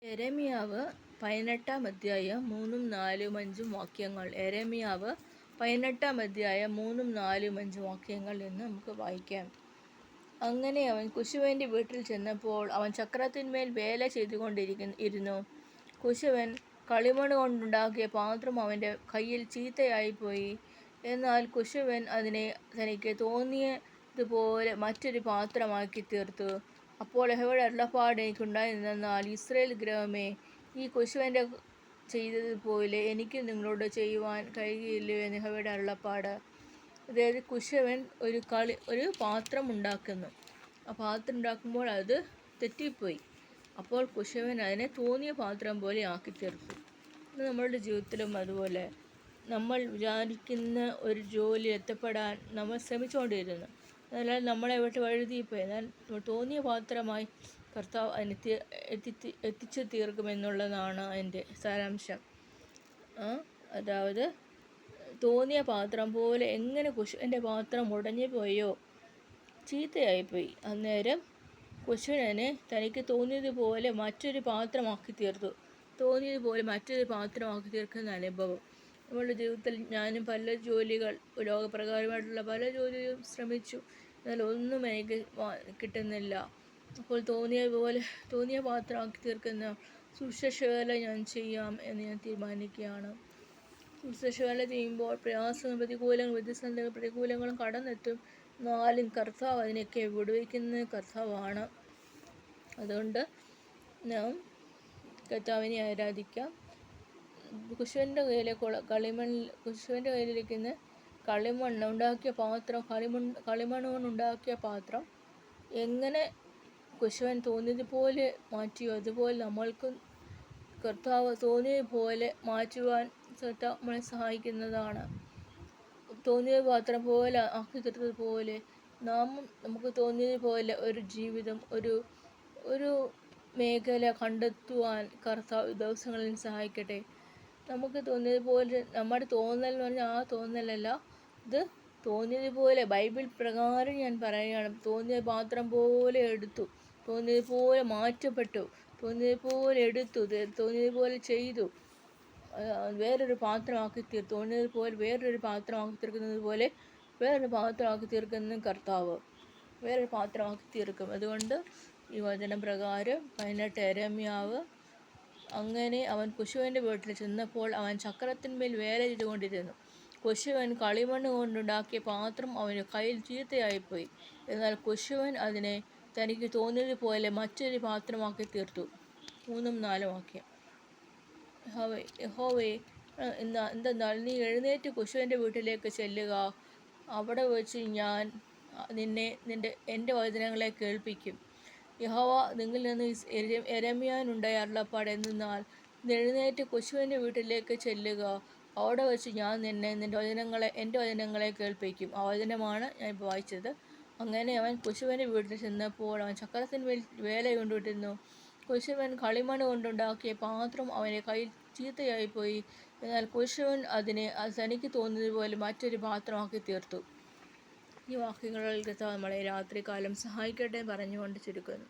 യെരമ്യാവ് 18-ാം അധ്യായം 3, 4, 5 വാക്യങ്ങൾ. യെരമ്യാവ് 18-ാം അധ്യായം 3, 4, 5 വാക്യങ്ങളിൽ നിന്ന് നമുക്ക് വായിക്കാം. അങ്ങനെ അവൻ കുശവൻ്റെ വീട്ടിൽ ചെന്നപ്പോൾ അവൻ ചക്രത്തിന്മേൽ വേല ചെയ്തുകൊണ്ടിരുന്നു. കുശവൻ കളിമണ്ണ് കൊണ്ടുണ്ടാക്കിയ പാത്രം അവൻ്റെ കയ്യിൽ ചീത്തയായിപ്പോയി. എന്നാൽ കുശവൻ അതിനെ തനിക്ക് തോന്നിയതുപോലെ മറ്റൊരു പാത്രമാക്കി തീർത്തു. അപ്പോൾ യഹോവയുടെ അരുളപ്പാട് എനിക്കുണ്ടായതെന്തെന്നാൽ, ഇസ്രായേൽ ഗൃഹമേ, ഈ കുശവൻ്റെ ചെയ്തതുപോലെ എനിക്ക് നിങ്ങളോട് ചെയ്യുവാൻ കഴിയുകയില്ലയോ എന്ന് യഹോവയുടെ അരുളപ്പാട്. അതായത് കുശവൻ ഒരു പാത്രം ഉണ്ടാക്കുന്നു. ആ പാത്രം ഉണ്ടാക്കുമ്പോൾ അത് തെറ്റിപ്പോയി. അപ്പോൾ കുശവൻ അതിനെ തോന്നിയ പാത്രം പോലെ ആക്കി തീർത്തു. നമ്മളുടെ ജീവിതത്തിലും അതുപോലെ നമ്മൾ വിചാരിക്കുന്ന ഒരു ജോലി എത്തപ്പെടാൻ നമ്മൾ ശ്രമിച്ചുകൊണ്ടിരുന്നു. എന്നാൽ നമ്മളെ വിട്ട് വഴുതിപ്പോയി. എന്നാൽ തോന്നിയ പാത്രമായി കർത്താവ് അതിനെ എത്തിച്ചു തീർക്കുമെന്നുള്ളതാണ് അതിൻ്റെ സാരാംശം. അതായത് തോന്നിയ പാത്രം പോലെ എങ്ങനെ കുശവൻ്റെ പാത്രം ഉടഞ്ഞു പോയോ, ചീത്തയായിപ്പോയി, അന്നേരം കുശവനെ തനിക്ക് തോന്നിയതുപോലെ മറ്റൊരു പാത്രമാക്കി തീർത്തു. തോന്നിയതുപോലെ മറ്റൊരു പാത്രമാക്കി തീർക്കുന്ന അനുഭവം നമ്മളുടെ ജീവിതത്തിൽ ഞാനും പല ജോലികൾ, ലോകപ്രകാരമായിട്ടുള്ള പല ജോലിയും ശ്രമിച്ചു. എന്നാൽ ഒന്നും എനിക്ക് കിട്ടുന്നില്ല. അപ്പോൾ തോന്നിയ പാത്രമാക്കി തീർക്കുന്ന സുവിശേഷവേല ഞാൻ ചെയ്യാം എന്ന് ഞാൻ തീരുമാനിക്കുകയാണ്. സുവിശേഷവേല ചെയ്യുമ്പോൾ പ്രയാസങ്ങളും പ്രതികൂലങ്ങളും കടന്നെത്തും. എന്നാലും കർത്താവ് അതിനൊക്കെ വിടുവിക്കുന്ന കർത്താവാണ്. അതുകൊണ്ട് നാം കർത്താവിനെ ആരാധിക്കാം. കുശവൻ്റെ കയ്യിലിരിക്കുന്ന കളിമണ്ണ് ഉണ്ടാക്കിയ പാത്രം, കളിമണ്ണ് കൊണ്ടുണ്ടാക്കിയ പാത്രം എങ്ങനെ കുശവൻ തോന്നിയതുപോലെ മാറ്റിയോ, അതുപോലെ നമ്മൾക്കും കർത്താവ് തോന്നിയതുപോലെ മാറ്റുവാൻ നമ്മളെ സഹായിക്കുന്നതാണ്. തോന്നിയ പാത്രം പോലെ ആക്കി തീർത്തതുപോലെ നമുക്ക് തോന്നിയതുപോലെ ഒരു ജീവിതം, ഒരു മേഖല കണ്ടെത്തുവാൻ കർത്താവ് ദിവസങ്ങളിൽ സഹായിക്കട്ടെ. നമുക്ക് തോന്നിയതുപോലെ, നമ്മുടെ തോന്നൽ എന്ന് പറഞ്ഞാൽ ആ തോന്നലല്ല, ഇത് തോന്നിയതുപോലെ ബൈബിൾ പ്രകാരം ഞാൻ പറയുകയാണ്. തോന്നിയ പാത്രം പോലെ എടുത്തു, തോന്നിയതുപോലെ മാറ്റപ്പെട്ടു, തോന്നിയതുപോലെ എടുത്തു, തോന്നിയതുപോലെ ചെയ്തു, വേറൊരു പാത്രമാക്കി തീർത്തു. തോന്നിയതുപോലെ വേറൊരു പാത്രമാക്കി തീർക്കുന്നത് പോലെ വേറൊരു പാത്രമാക്കി തീർക്കുന്ന കർത്താവ് വേറൊരു പാത്രമാക്കി തീർക്കും. അതുകൊണ്ട് ഈ വചനപ്രകാരം 18 യെരമ്യാവ്. അങ്ങനെ അവൻ കുശവൻ്റെ വീട്ടിൽ ചെന്നപ്പോൾ അവൻ ചക്രത്തിന്മേൽ വേല ചെയ്തുകൊണ്ടിരുന്നു. കുശവൻ കളിമണ്ണ് കൊണ്ടുണ്ടാക്കിയ പാത്രം അവൻ്റെ കയ്യിൽ ചീത്തയായിപ്പോയി. എന്നാൽ കുശവൻ അതിനെ തനിക്ക് തോന്നിയതുപോലെ മറ്റൊരു പാത്രമാക്കി തീർത്തു. 3, 4 വാക്യം. യഹോവേ, എന്തെന്നാൽ നീ എഴുന്നേറ്റ് കുശവൻ്റെ വീട്ടിലേക്ക് ചെല്ലുക. അവിടെ വെച്ച് ഞാൻ എൻ്റെ വചനങ്ങളെ കേൾപ്പിക്കും. യഹോവ നിങ്ങളിൽ നിന്ന് യെരമ്യാവിനുണ്ടായ അരുളപ്പാട് എന്തെന്നാൽ, എഴുന്നേറ്റ് കുശവൻ്റെ വീട്ടിലേക്ക് ചെല്ലുക. അവിടെ വെച്ച് ഞാൻ എൻ്റെ വചനങ്ങളെ കേൾപ്പിക്കും. ആ വചനമാണ് ഞാൻ ഇപ്പോൾ വായിച്ചത്. അങ്ങനെ അവൻ കുശവൻ്റെ വീട്ടിൽ ചെന്നപ്പോൾ അവൻ ചക്രത്തിന്മേൽ വേല കൊണ്ടിരുന്നു. കുശവൻ കളിമണ്ണ് കൊണ്ടുണ്ടാക്കിയ പാത്രം അവൻ്റെ കയ്യിൽ ചീത്തയായിപ്പോയി. എന്നാൽ കുശവൻ അതിനെ തനിക്ക് തോന്നിയതുപോലെ മറ്റൊരു പാത്രമാക്കി തീർത്തു. ഈ വാക്യങ്ങളിൽ കർത്താവ് നമ്മളെ രാത്രികാലം സഹായിക്കട്ടെ പറഞ്ഞുകൊണ്ട് ചുരുക്കുന്നു.